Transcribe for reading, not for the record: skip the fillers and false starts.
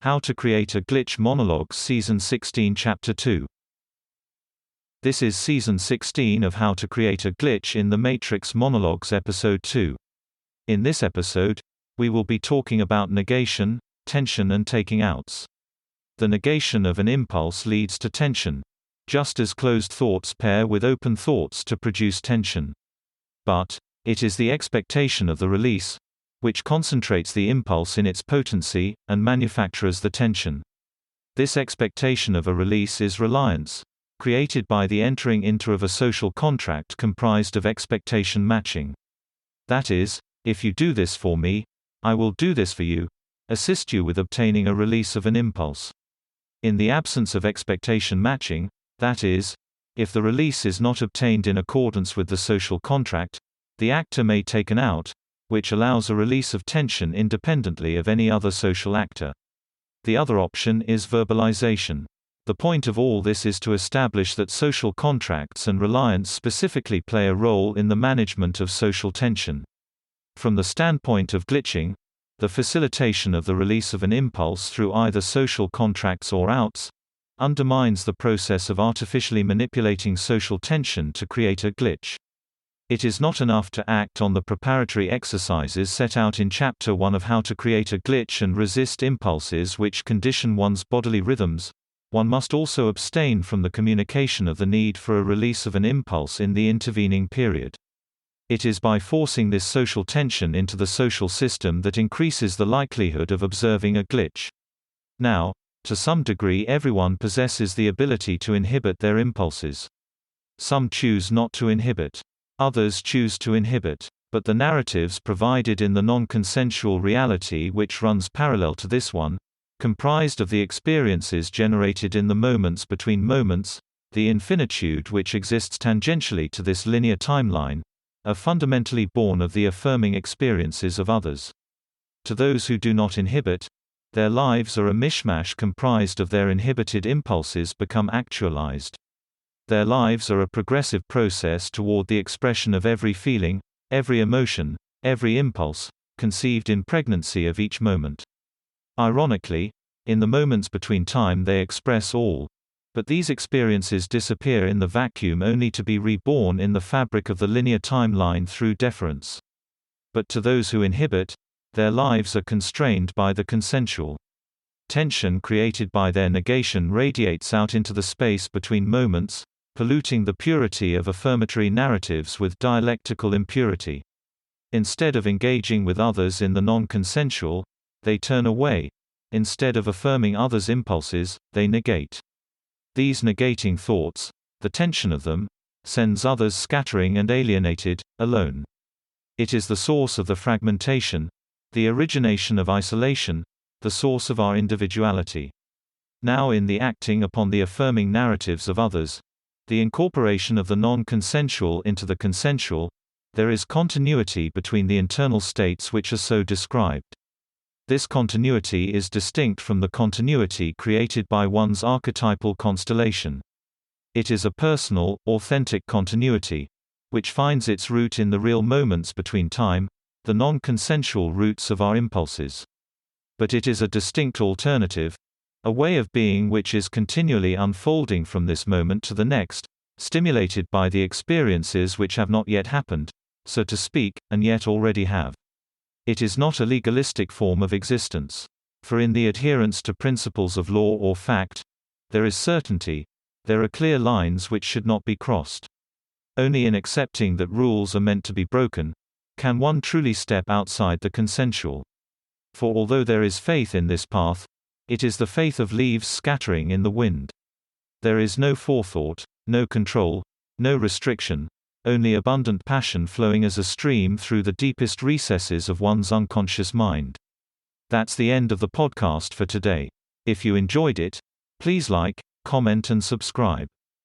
How to Create a Glitch Monologues Season 16 Chapter 2. This is Season 16 of How to Create a Glitch in the Matrix Monologues Episode 2. In this episode, we will be talking about negation, tension and taking outs. The negation of an impulse leads to tension, just as closed thoughts pair with open thoughts to produce tension. But it is the expectation of the release, which concentrates the impulse in its potency, and manufactures the tension. This expectation of a release is reliance, created by the entering into of a social contract comprised of expectation matching. That is, if you do this for me, I will do this for you, assist you with obtaining a release of an impulse. In the absence of expectation matching, that is, if the release is not obtained in accordance with the social contract, the actor may take an out, which allows a release of tension independently of any other social actor. The other option is verbalization. The point of all this is to establish that social contracts and reliance specifically play a role in the management of social tension. From the standpoint of glitching, the facilitation of the release of an impulse through either social contracts or outs undermines the process of artificially manipulating social tension to create a glitch. It is not enough to act on the preparatory exercises set out in Chapter 1 of How to Create a Glitch and resist impulses which condition one's bodily rhythms. One must also abstain from the communication of the need for a release of an impulse in the intervening period. It is by forcing this social tension into the social system that increases the likelihood of observing a glitch. Now, to some degree everyone possesses the ability to inhibit their impulses. Some choose not to inhibit. Others choose to inhibit. But the narratives provided in the non-consensual reality which runs parallel to this one, comprised of the experiences generated in the moments between moments, the infinitude which exists tangentially to this linear timeline, are fundamentally born of the affirming experiences of others. To those who do not inhibit, their lives are a mishmash comprised of their inhibited impulses become actualized. Their lives are a progressive process toward the expression of every feeling, every emotion, every impulse, conceived in pregnancy of each moment. Ironically, in the moments between time they express all, but these experiences disappear in the vacuum only to be reborn in the fabric of the linear timeline through deference. But to those who inhibit, their lives are constrained by the consensual. Tension created by their negation radiates out into the space between moments, polluting the purity of affirmatory narratives with dialectical impurity. Instead of engaging with others in the non-consensual, they turn away. Instead of affirming others' impulses, they negate. These negating thoughts, the tension of them, sends others scattering and alienated, alone. It is the source of the fragmentation, the origination of isolation, the source of our individuality. Now in the acting upon the affirming narratives of others, the incorporation of the non-consensual into the consensual, there is continuity between the internal states which are so described. This continuity is distinct from the continuity created by one's archetypal constellation. It is a personal, authentic continuity, which finds its root in the real moments between time, the non-consensual roots of our impulses. But it is a distinct alternative, a way of being which is continually unfolding from this moment to the next, stimulated by the experiences which have not yet happened, so to speak, and yet already have. It is not a legalistic form of existence. For in the adherence to principles of law or fact, there is certainty, there are clear lines which should not be crossed. Only in accepting that rules are meant to be broken, can one truly step outside the consensual. For although there is faith in this path, it is the faith of leaves scattering in the wind. There is no forethought, no control, no restriction, only abundant passion flowing as a stream through the deepest recesses of one's unconscious mind. That's the end of the podcast for today. If you enjoyed it, please like, comment and subscribe.